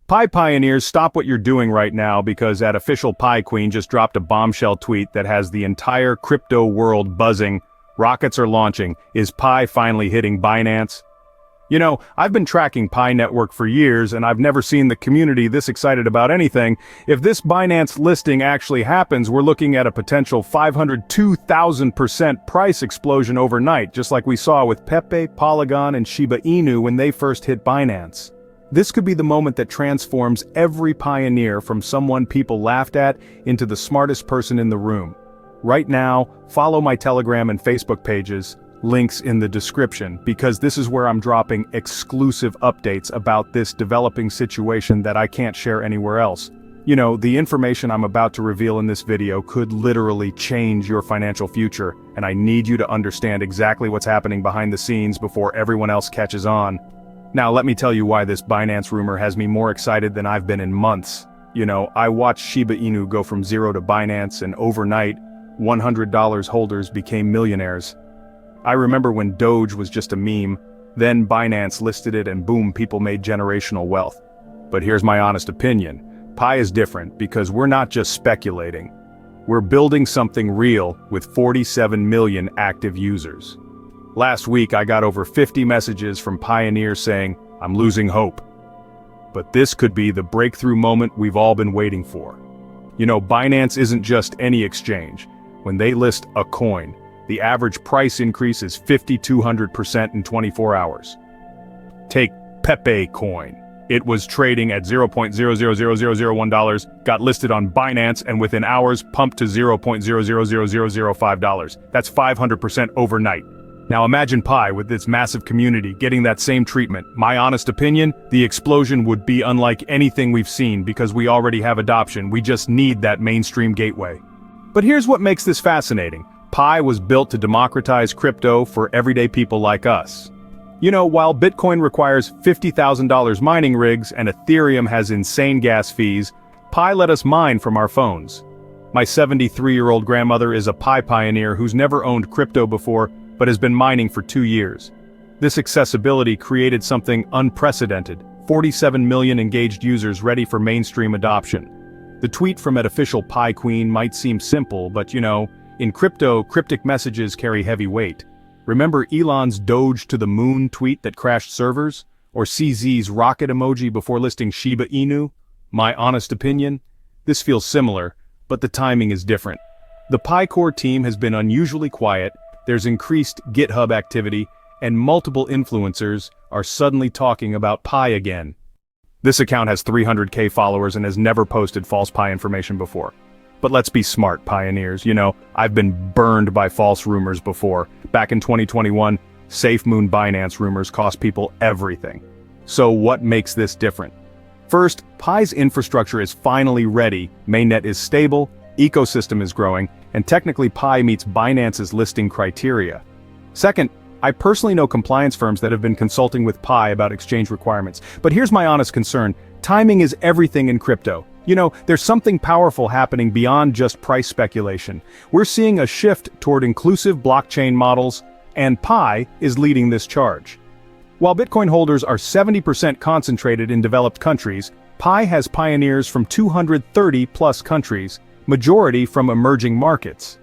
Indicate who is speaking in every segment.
Speaker 1: Pi pioneers, stop what you're doing right now because that official Pi Queen just dropped a bombshell tweet that has the entire crypto world buzzing. Rockets are launching. Is Pi finally hitting Binance? You know, I've been tracking Pi Network for years and I've never seen the community this excited about anything. If this Binance listing actually happens, we're looking at a potential 502,000% price explosion overnight, just like we saw with Pepe, Polygon, and Shiba Inu when they first hit Binance. This could be the moment that transforms every pioneer from someone people laughed at into the smartest person in the room. Right now, follow my Telegram and Facebook pages, links in the description, because this is where I'm dropping exclusive updates about this developing situation that I can't share anywhere else. You know, the information I'm about to reveal in this video could literally change your financial future, and I need you to understand exactly what's happening behind the scenes before everyone else catches on. Now let me tell you why this Binance rumor has me more excited than I've been in months. You know, I watched Shiba Inu go from zero to Binance, and overnight, $100 holders became millionaires. I remember when Doge was just a meme, then Binance listed it and boom, people made generational wealth. But here's my honest opinion. Pi is different because we're not just speculating. We're building something real with 47 million active users. Last week I got over 50 messages from pioneers saying, "I'm losing hope." But this could be the breakthrough moment we've all been waiting for. You know, Binance isn't just any exchange. When they list a coin, the average price increase is 5,200% in 24 hours. Take Pepe coin. It was trading at $0.000001, got listed on Binance, and within hours pumped to $0.000005. That's 500% overnight. Now imagine Pi with its massive community getting that same treatment. My honest opinion, the explosion would be unlike anything we've seen because we already have adoption, we just need that mainstream gateway. But here's what makes this fascinating. Pi was built to democratize crypto for everyday people like us. You know, while Bitcoin requires $50,000 mining rigs and Ethereum has insane gas fees, Pi let us mine from our phones. My 73-year-old grandmother is a Pi pioneer who's never owned crypto before, but has been mining for 2 years. This accessibility created something unprecedented, 47 million engaged users ready for mainstream adoption. The tweet from an official Pi Queen might seem simple, but you know, in crypto, cryptic messages carry heavy weight. Remember Elon's Doge to the moon tweet that crashed servers? Or CZ's rocket emoji before listing Shiba Inu? My honest opinion? This feels similar, but the timing is different. The Pi core team has been unusually quiet, there's increased GitHub activity, and multiple influencers are suddenly talking about Pi again. This account has 300k followers and has never posted false Pi information before. But let's be smart, pioneers. You know, I've been burned by false rumors before. Back in 2021, SafeMoon Binance rumors cost people everything. So what makes this different? First, Pi's infrastructure is finally ready, mainnet is stable, ecosystem is growing, and technically Pi meets Binance's listing criteria. Second, I personally know compliance firms that have been consulting with Pi about exchange requirements. But here's my honest concern. Timing is everything in crypto. You know, there's something powerful happening beyond just price speculation. We're seeing a shift toward inclusive blockchain models, and Pi is leading this charge. While Bitcoin holders are 70% concentrated in developed countries, Pi has pioneers from 230+ countries, majority from emerging markets.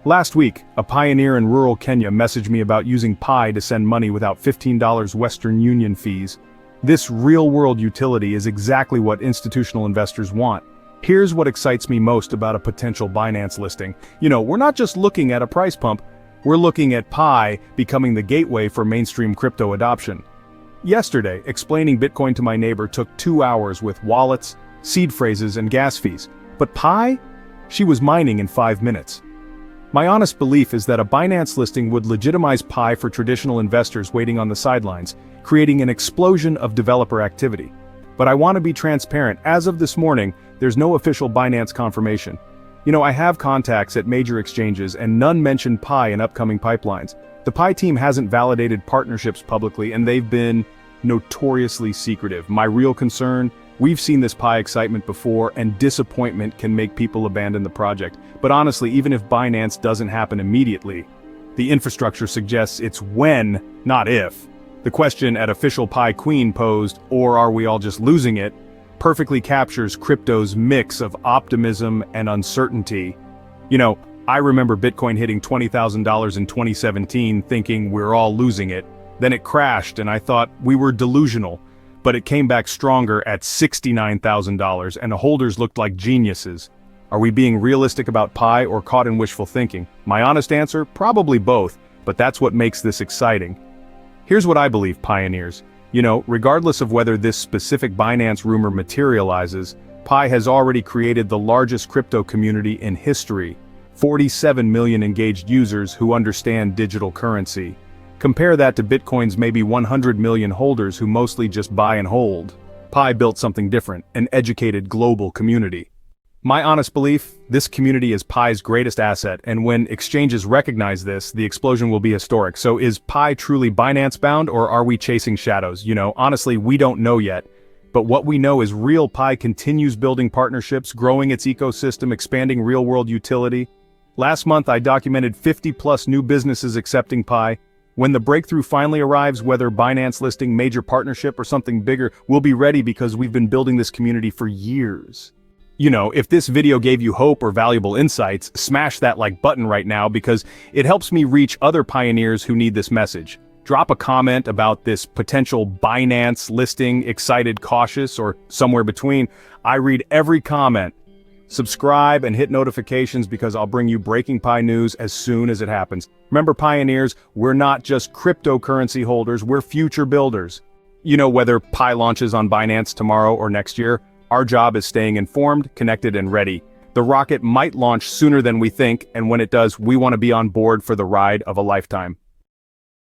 Speaker 1: Last week, a pioneer in rural Kenya messaged me about using Pi to send money without $15 Western Union fees. This real-world utility is exactly what institutional investors want. Here's what excites me most about a potential Binance listing. You know, we're not just looking at a price pump, we're looking at Pi becoming the gateway for mainstream crypto adoption. Yesterday, explaining Bitcoin to my neighbor took 2 hours with wallets, seed phrases, and gas fees. But Pi? She was mining in 5 minutes. My honest belief is that a Binance listing would legitimize Pi for traditional investors waiting on the sidelines, creating an explosion of developer activity. But I want to be transparent. As of this morning, there's no official Binance confirmation. You know, I have contacts at major exchanges and none mention Pi in upcoming pipelines. The Pi team hasn't validated partnerships publicly and they've been notoriously secretive. My real concern, we've seen this Pi excitement before and disappointment can make people abandon the project. But honestly, even if Binance doesn't happen immediately, the infrastructure suggests it's when, not if. The question at official Pi Queen posed, or are we all just losing it? perfectly captures crypto's mix of optimism and uncertainty. I remember Bitcoin hitting $20,000 in 2017 thinking we're all losing it. Then it crashed and I thought we were delusional. But it came back stronger at $69,000 and the holders looked like geniuses. Are we being realistic about Pi or caught in wishful thinking? My honest answer, probably both, but that's what makes this exciting. Here's what I believe, pioneers. Regardless of whether this specific Binance rumor materializes, Pi has already created the largest crypto community in history. 47 million engaged users who understand digital currency. Compare that to Bitcoin's maybe 100 million holders who mostly just buy and hold. Pi built something different, an educated global community. My honest belief, this community is Pi's greatest asset, and when exchanges recognize this, the explosion will be historic. So is Pi truly Binance bound, or are we chasing shadows? Honestly, we don't know yet. But what we know is real Pi continues building partnerships, growing its ecosystem, expanding real-world utility. Last month I documented 50+ new businesses accepting Pi. When the breakthrough finally arrives, whether Binance listing, major partnership, or something bigger, we'll be ready because we've been building this community for years. If this video gave you hope or valuable insights, smash that like button right now because it helps me reach other pioneers who need this message. Drop a comment about this potential Binance listing, excited, cautious, or somewhere between. I read every comment. Subscribe and hit notifications because I'll bring you breaking Pi news as soon as it happens. Remember, pioneers, we're not just cryptocurrency holders, we're future builders. Whether Pi launches on Binance tomorrow or next year, our job is staying informed, connected, and ready. The rocket might launch sooner than we think, and when it does, we want to be on board for the ride of a lifetime.